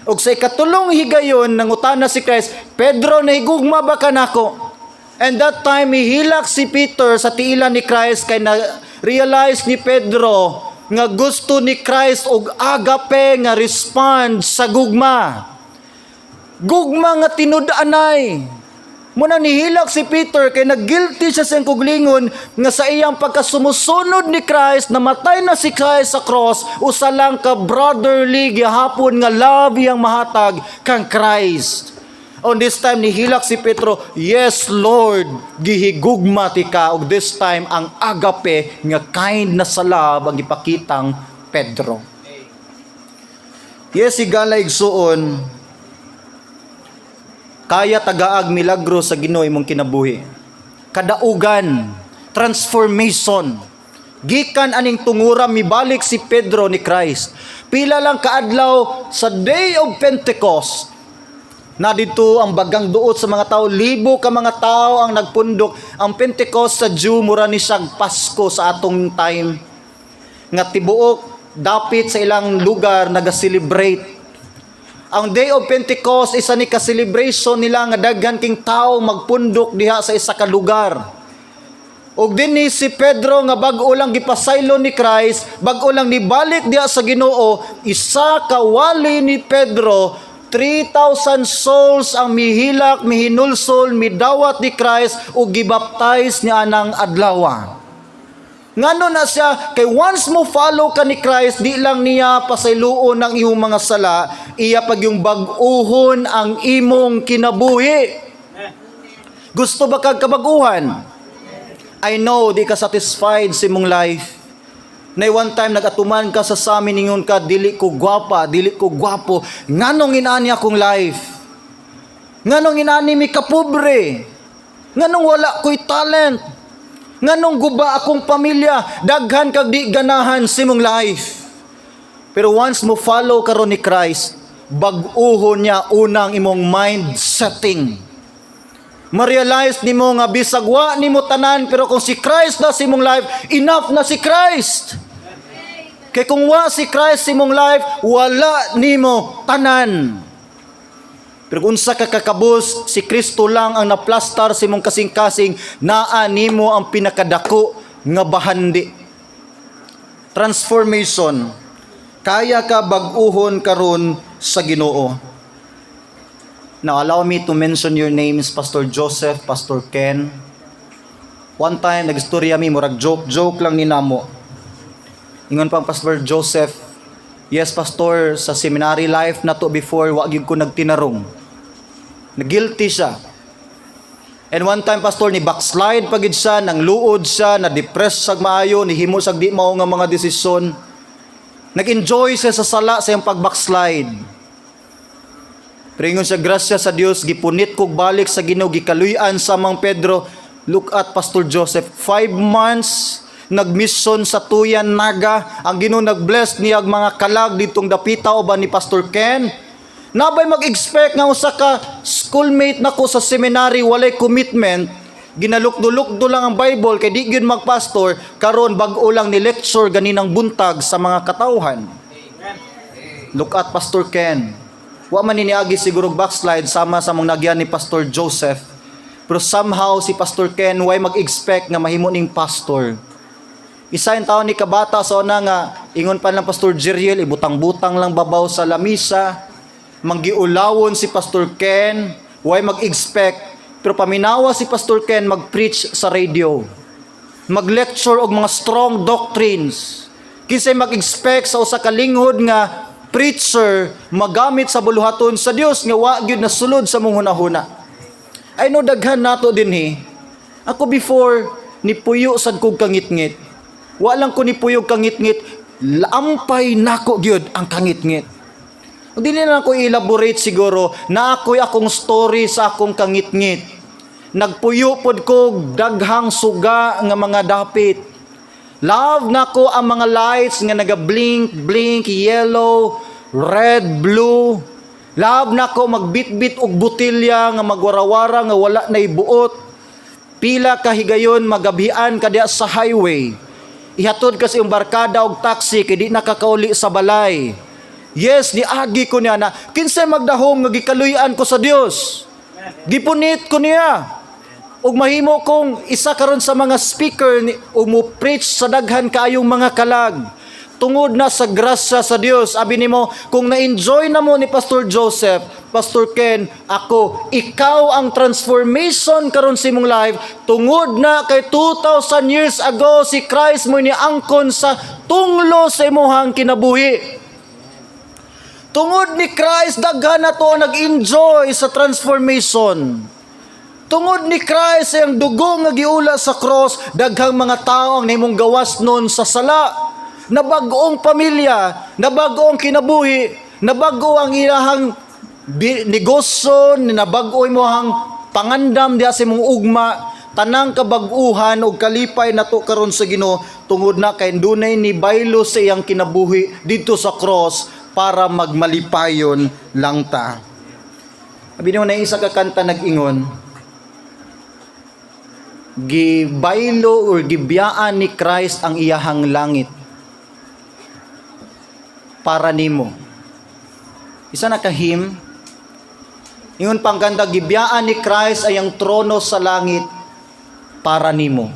Ug sa ikatulong higayon nangutana si Christ, Pedro, nahigugma ba ka nako? And that time, hihilak si Peter sa tiilan ni Christ kay na-realize ni Pedro nga gusto ni Christ og agape nga respond sa gugma. Gugma nga tinud-anay. Muna nihilak si Peter kay nag-guilty siya sa kuglingon nga sa iyang pagkasumusunod ni Christ, namatay na si Christ sa cross, usa lang ka brotherly gihapon nga love iyang mahatag kang Christ. On this time nihilak si Pedro, yes Lord, gihigugma ti ka. Og this time ang agape nga kind na sa love ang ipakitang Pedro. Yes, higala igsuon, kaya tagaag milagro sa Ginoo imong kinabuhi. Kadaugan, transformation. Gikan aning tungura mibalik si Pedro ni Christ. Pila lang kaadlaw sa Day of Pentecost. Na dito ang bagang duot sa mga tao, libo ka mga tao ang nagpundok. Ang Pentecost sa Jew mura ni siyang Pasko sa atong time. Nga tibuok dapit sa ilang lugar naga-celebrate. Ang Day of Pentecost isa ni ka-celebration nila nga daghan king tao magpundok diha sa isa ka lugar. Og dinhi si Pedro nga bag-o lang gipasaylo ni Christ, bag-o lang nibalik diha sa Ginoo, isa ka wali ni Pedro, 3,000 souls ang mihilak, mihinulsol, midawat ni Christ ug gibaptize niya anang adlaw. Ngano na siya, kay once mo follow ka ni Christ, di lang niya pasayloon ang iyong mga sala, iya pag yung bag-uhon ang imong kinabuhi. Gusto ba kag kabaguhan? I know di ka satisfied sa imong life. Na one time nagatuman ka sa samin ningon ka, dili ko gwapa, dili ko gwapo. Nganong inani akong life? Nganong inani mi kapobre? Nganong wala ko'y talent? Nganong guba akong pamilya? Daghan kag di ganahan sa imong life. Pero once mo follow karon ni Christ, bag-uhon niya unang imong mind setting. Ma-realize nimo nga bisag wa nimo tanan, pero kung si Christ na sa imong life, enough na si Christ. Kay kung wa si Christ sa imong life, wala nimo tanan. Pero kung sa kakabus, si Kristo lang ang naplastar sa imong kasing-kasing, naa nimo ang pinakadako nga bahandi. Transformation. Kaya ka bag-uhon karon sa Ginoo. Now, allow me to mention your names, Pastor Joseph, Pastor Ken. One time, nag-istorya mi, murag joke lang ni namo. Ingon pang Pastor Joseph, yes, Pastor, sa seminary life na to before, wag yun ko nagtinarong. Nag-guilty siya. And one time, Pastor, ni backslide pagid siya, nang luod siya, na-depress siya maayo, nihimo siya di mao nga mga desisyon. Nag-enjoy siya sa sala sa iyang pag-backslide. Pero ingon siya, grasya sa Dios, gipunit kog balik sa Ginoo, gikaluy-an sa Mang Pedro. Look at Pastor Joseph, 5 months nagmission sa Tuyan Naga. Ang Ginoo nag-bless niya mga kalag ditong dapita o ba ni Pastor Ken. Nabay mag-expect nga usa ka schoolmate nako sa seminary walay commitment, ginalukdo-lukdo lang ang Bible kay di gyud magpastor, karon bag-o lang ni lecture ganinang buntag sa mga katawhan. Look at Pastor Ken. Wa man niagi siguro backslide sama sa mong nagyan ni Pastor Joseph. Pero somehow si Pastor Ken way mag-expect nga mahimo ning pastor. Isa yung taon ni kabata sa una nga ingon pa lang Pastor Jeriel, ibutang-butang lang babaw sa lamisa. Manggiulawon si Pastor Ken, way mag-expect. Pero paminawa si Pastor Ken mag-preach sa radio. Mag-lecture og mga strong doctrines. Kinsay mag-expect sa usa ka linghod nga preacher magamit sa buluhaton sa Dios nga wa gyud nasulod sa mong hunahuna. I know daghan nato dinhi. Ako before ni puyo sad kog kangitngit. Wa lang ko ni puyo kangitngit, lampay nako gyud ang kangitngit. Dili na ako elaborate siguro na ako'y akong story sa akong kangitngit. Nagpuyo pod ko daghang suga nga mga dapit. Love nako ang mga lights nga naga-blink, yellow, red, blue. Love nako magbitbit og butilya nga magwarawara nga wala na ibuot. Pila ka higayon magabian ka diha sa highway. Ihatod ka sa iyong barkada og taxi kay di nakakauli sa balay. Yes, niagi ko niya na kinsay magdahom nga gikaluy-an ko sa Dios. Gipunit ko niya. Ug mahimo kong isa karon sa mga speaker ug mo preach sa daghan kaayong mga kalag. tungod na sa grasya sa Dios. Abi nimo, kung na-enjoy na mo ni Pastor Joseph, Pastor Ken, ako, ikaw ang transformation karon sa imong life, tungod na kay 2,000 years ago si Christ mo ni angkon sa tunglo sa imong kinabuhi. Tungod ni Christ, daghan na to nag-enjoy sa transformation. Tungod ni Christ ang dugo nga giula sa cross, daghang mga tao ang nahimong gawas nun sa sala. Nabag-ong pamilya, nabag-ong kinabuhi, nabago ang ilahang negosyo, nabago imong pangandam diha sa imong ugma, tanang kabag-uhan og kalipay nato karon sa Ginoo tungod na kay dunay ni baylo sa iyang kinabuhi dito sa cross para magmalipayon lang ta. Abi na isa ka kanta nag-ingon, gibaylo or gibiyaan ni Christ ang iyahang langit para nimo. Isa na kahim, ingon pang ganda, gibiyaan ni Christ ay ang trono sa langit para nimo.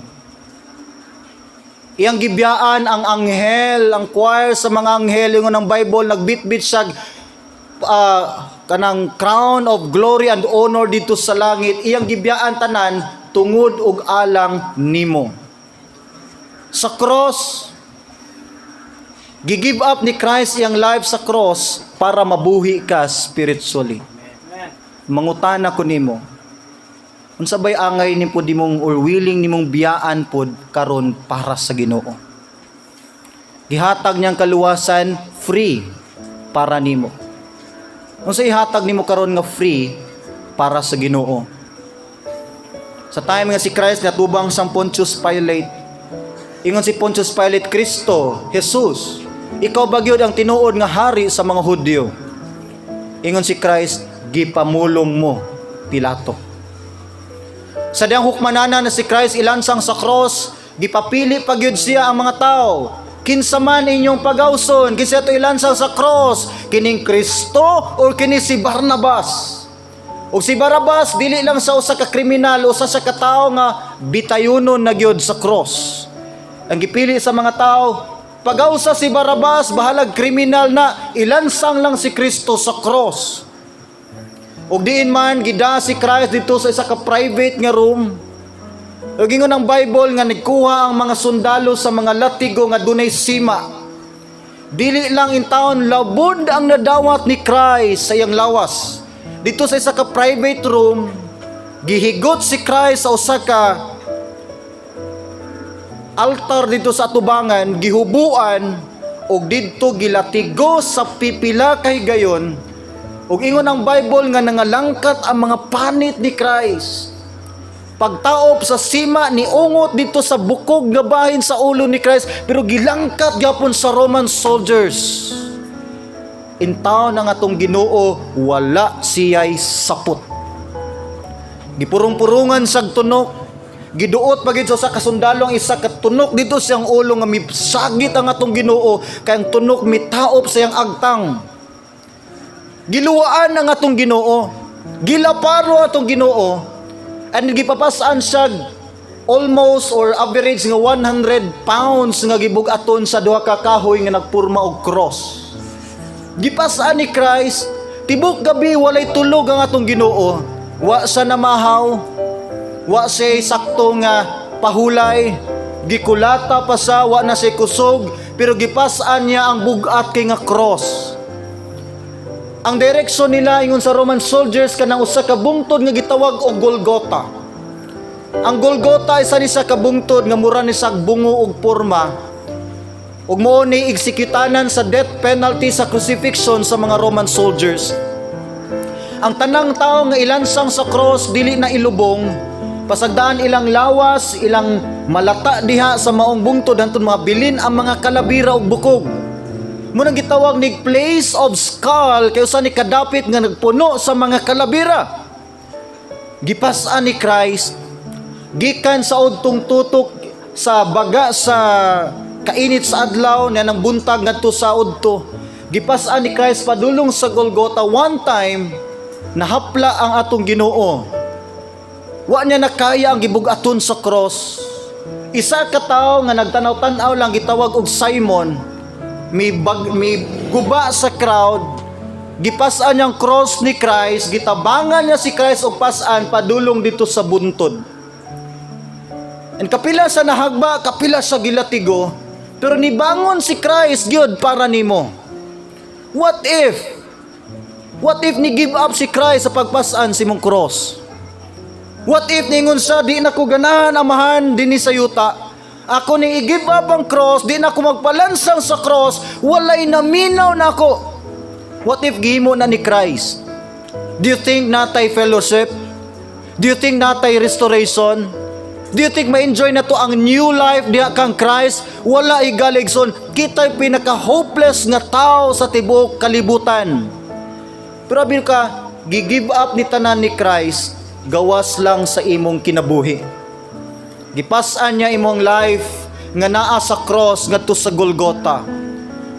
Iyang gibiyaan ang anghel, ang choir sa mga anghel, ingon ang Bible, nagbitbit siya kanang crown of glory and honor dito sa langit. Iyang gibiyaan tanan tungod og alang nimo. Sa cross, gigive up ni Christ iyang life sa cross para mabuhi ka spiritually. Amen. Mangutana ko nimo, unsa bay angay ni pud nimong or willing nimong biyaan pud karon para sa Ginoo? Gihatag niyang kaluwasan free para nimo. Unsa ihatag nimo karon nga free para sa Ginoo? Sa time nga si Christ natubang sang Pontius Pilate, ingon si Pontius Pilate, Kristo, Jesus, ikaw ba gyud ang tinuod nga hari sa mga Hudyo? Ingon si Christ, gipamulong mo, Pilato. Sa diyang hukmanana na si Christ ilansang sa cross, gipapili pa gyud siya ang mga tao. Kinsa man inyong pagawson, kinsa to ilansang sa cross, kining Kristo o kini si Barnabas? O si Barabas, dili lang sa usa ka kriminal, usa sa katao nga bitayunon na gyud sa cross. Ang gipili sa mga tao, pagawsa si Barabas, bahalag kriminal na, ilansang lang si Kristo sa cross. O diin man, gida si Christ dito sa isa ka private nga room. O gingon ang Bible nga nagkuha ang mga sundalo sa mga latigo nga dunay sima. Dili lang in taon, labod ang nadawat ni Christ sa iyang lawas. Dito sa isa ka private room, gihigot si Christ sa usa ka altar dito sa atubangan, gihubuan, og didto gilatigo sa pipila kay gayon. Og ingon ang Bible nga nangalangkat ang mga panit ni Christ. Pagtaop sa sima ni ungot dito sa bukog nga bahin sa ulo ni Christ, pero gilangkat gyapon sa Roman soldiers. In taon ang atong Ginoo, wala siya'y sapot. Gipurong-purungan sa tunok, giduot pagid sa kasundalo ang isa ka tunok dito siyang ulo nga misagit ang atong Ginoo, kay ang tunok mitaop sa iyang agtang. Giluwaan ang atong Ginoo, gilaparo atong Ginoo, and gipapasaan siya almost or average nga 100 pounds nga gibug-aton sa duha ka kahoy nga nagpurma og cross. Gipasaan ni Christ, tibok gabi walay tulog ang atong Ginoo. Wa sa namahaw, wa say sakto nga pahulay, gikulata pa sa wa na say kusog, pero gipasaan niya ang bugat kay nga cross. Ang direksyon nila ingon sa Roman soldiers kanang usa ka bungtod nga gitawag og Golgotha. Ang Golgotha isa ni sa kabungtod nga mura ni sa bungo og porma. Ug mao ni eksekutanan sa death penalty sa crucifixion sa mga Roman soldiers. Ang tanang tao nga ilansang sa cross dili na ilubong, pasagdaan ilang lawas, ilang malata diha sa maong bungtod hantud mga bilin ang mga kalabira ug bukog. Muna gitawag ni place of skull kay usa ni kadapit nga nagpuno sa mga kalabira. Gipasaan ni Christ gikan sa udtong tutok sa baga sa kainit sa adlaw na nang buntag ngadto sa udto. Gipasaan ni Christ padulong sa Golgotha. One time nahapla ang atong Ginoo. Wa niya nakaya ang gibug-aton sa cross. Isa ka tawo nga nagtanaw-tanaw lang gitawag og Simon. may guba sa crowd, gipasan niyang cross ni Christ, gitabangan niya si Christ og pasan padulong dito sa buntod. And kapila sa nahagba, kapila sa gilatigo, pero nibangon si Christ gyud para nimo. What if ni give up si Christ sa pagpasan si mong cross? What if ningon sa di na ko ganahan amahan dinhi sa yuta? Ako ni i-give up ang cross, di na ko magpalansang sa cross, walay naminaw na ako. What if gihimo na ni Christ? Do you think natay fellowship? Do you think natay restoration? Do you think ma-enjoy na to ang new life diha kang Christ? Wala igaligson. Kita'y pinaka-hopeless nga tao sa tibuok kalibutan. Pero abil ka, gi-give up ni tanan ni Christ, gawas lang sa imong kinabuhi. Gipasan niya imong life nga naa sa cross ngadto sa Golgota.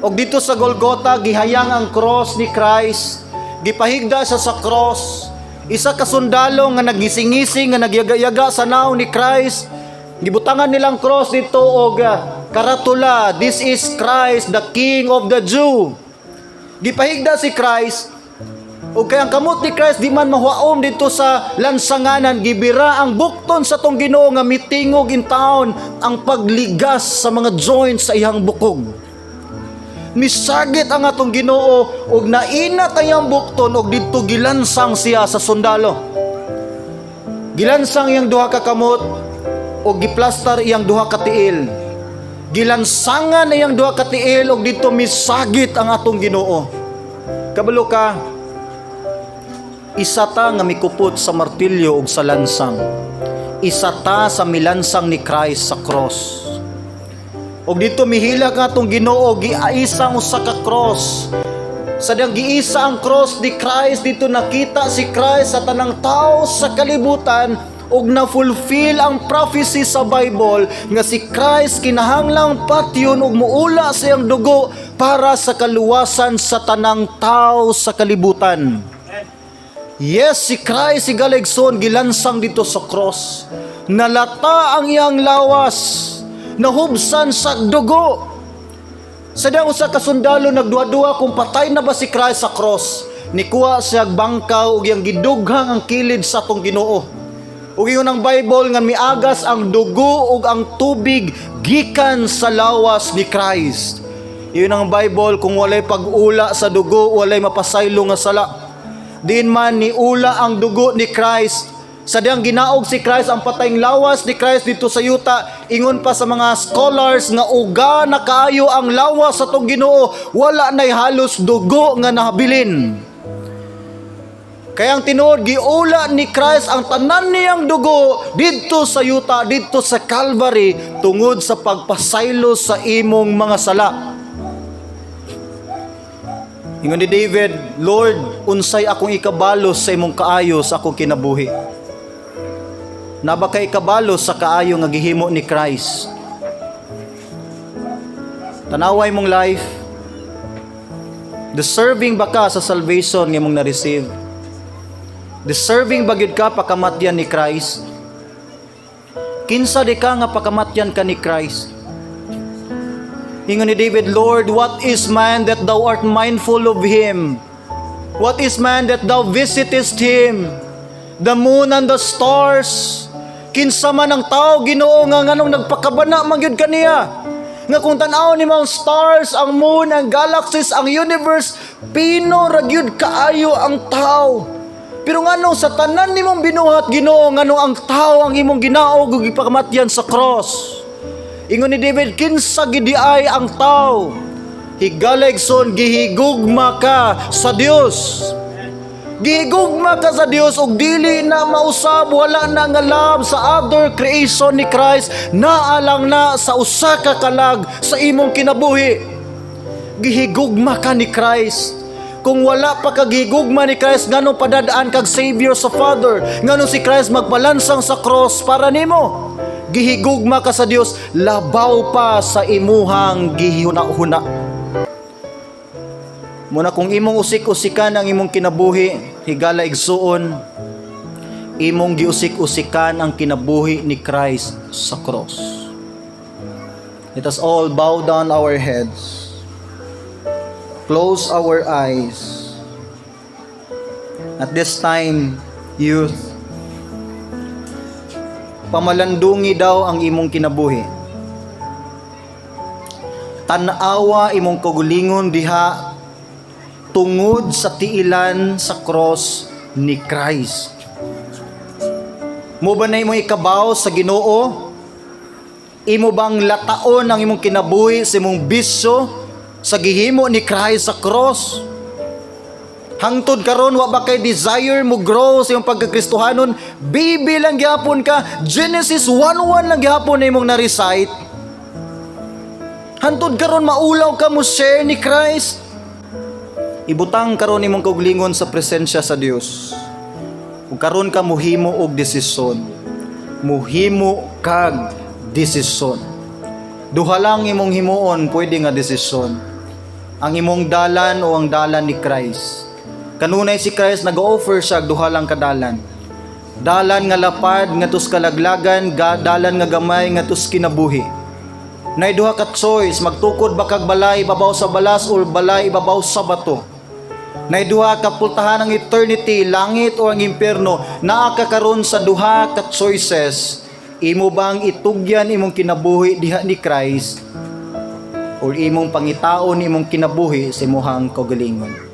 Og dito sa Golgota gihayang ang cross ni Christ, gipahigda siya sa cross. Isa ka sundalo nga nagising-ising nga nagyaga-yaga sa naong ni Christ, gibutangan nilang cross dito og karatula, "This is Christ, the King of the Jew." Gipahigda si Christ, o kaya ang kamot ni Christ di man mahuaom dito sa lansanganan, gibira ang bukton sa tong Ginoo nga mitingog in town ang pagligas sa mga joints sa iyang bukog. Misagit ang atong Ginoo og nainat ang bukton og didto gilansang siya sa sundalo. Gilansang iyang duha ka kamot og giplastar iyang duha ka tiil. Gilansangan iyang duha ka tiil og didto misagit ang atong Ginoo. Kabalo ka, isa ta nga mikupot sa martilyo ug sa lansang. Isa ta sa milansang ni Christ sa cross. Og dito mihilag nga atong Ginoo, giaisang usa ka cross. Sadyang giisa ang cross ni Christ, dito nakita si Christ sa tanang tao sa kalibutan ug na-fulfill ang prophecy sa Bible nga si Christ kinahanglang patyon ug muula sa iyang dugo para sa kaluwasan sa tanang tao sa kalibutan. Yes, si Christ, si Galegson, gilansang dito sa cross. Nalata ang iyang lawas, nahubsan sa dugo. Sadyang usa ka sundalo nagduha-duha kung patay na ba si Christ sa cross. Nikuha siya bangkaw ug iyang gidughang ang kilid sa atong Ginoo. Ug iyon ang Bible nga miagas ang dugo ug ang tubig gikan sa lawas ni Christ. Iyon ang Bible, kung walay pag-ula sa dugo, walay mapasaylo nga sala. Din man ni ula ang dugo ni Christ. Sadyang ginaog si Christ ang patayng lawas ni Christ dito sa yuta. Ingon pa sa mga scholars nga uga na kaayo ang lawas sa tong Ginoo, wala nay halos dugo nga nahabilin. Kaya ang tinuod, giula ni Christ ang tanan niyang dugo dito sa yuta, dito sa Calvary, tungod sa pagpasaylo sa imong mga sala. Ingon ni David, "Lord, unsay akong ikabalos sa imong kaayo sa akong kinabuhi?" Naba kay ikabalos sa kaayo nga gihimo ni Christ. Tanaway mong life, deserving ba ka sa salvation nga imong na-receive? Deserving ba gid ka pakamatyan ni Christ? Kinsa di ka nga pakamatyan ka ni Christ? Ingon ni David, "Lord, what is man that thou art mindful of him? What is man that thou visitest him? The moon and the stars." Kinsa man ang tao, Ginoo, nga nganong nagpakabana man gyud kaniya. Nga kung tan-aw ni mga stars, ang moon, ang galaxies, ang universe, pino ra gyud kaayo ang tao. Pero nganong sa tanan nimong binuhat, Ginoo, nganong ang tao ang imong ginaog ug ipakamatyan sa cross? Ingon ni David, kinsa gid ay ang tao? Higalegson, gihigugma ka sa Dios. Gihigugma ka sa Dios ug dili na mausab, wala na nga love sa other creation ni Christ, naalang na sa usa ka kalag sa imong kinabuhi. Gihigugma ka ni Christ. Kung wala pa ka gihigugma ni Christ, nganong padadaan kag Savior sa Father? Nganong si Christ magpalansang sa cross para nimo? Gihigugma ka sa Dios, labaw pa sa imuhang gihuna-huna. Muna kung imong usik-usikan ang imong kinabuhi, higala igsuon, imong giusik-usikan ang kinabuhi ni Christ sa cross. Let us all bow down our heads. close our eyes. At this time, youth, pamalandungi daw ang imong kinabuhi. Tanawa imong kagulingon diha tungod sa tiilan sa cross ni Christ. Mo ba na imong ikabaw sa Ginoo? Imo bang lataon ang imong kinabuhi sa imong bisyo sa gihimo ni Christ sa cross? Hangtod karon wa ba kay desire mo grow sa imong pagkakristohanon? Bibi lang gyapon ka. Genesis 1:1 lang gyapon na imong na-recite. Hangtod karon maulaw ka mo share ni Christ. Ibutang karon imong kaugalingon sa presensya sa Dios. Ug karon ka mohimo og desisyon. Mohimo kag desisyon. Duha lang imong himuon pwede nga desisyon. Ang imong dalan o ang dalan ni Christ. Kanunay si Christ nag-offer siya duha lang ka dalan. Dalan nga lapad ngadtos kalaglagan, dalan nga gamay ngadtos kinabuhi. Nay duha ka choice, magtukod ba kag balay ibabaw sa balas o balay ibabaw sa bato. Nay duha ka pultahan ang eternity, langit o ang impierno. Naa ka karon sa duha ka choices. Imo bang itugyan imong kinabuhi diha ni Christ o imong pangitaon imong kinabuhi sa imong kaugalingon?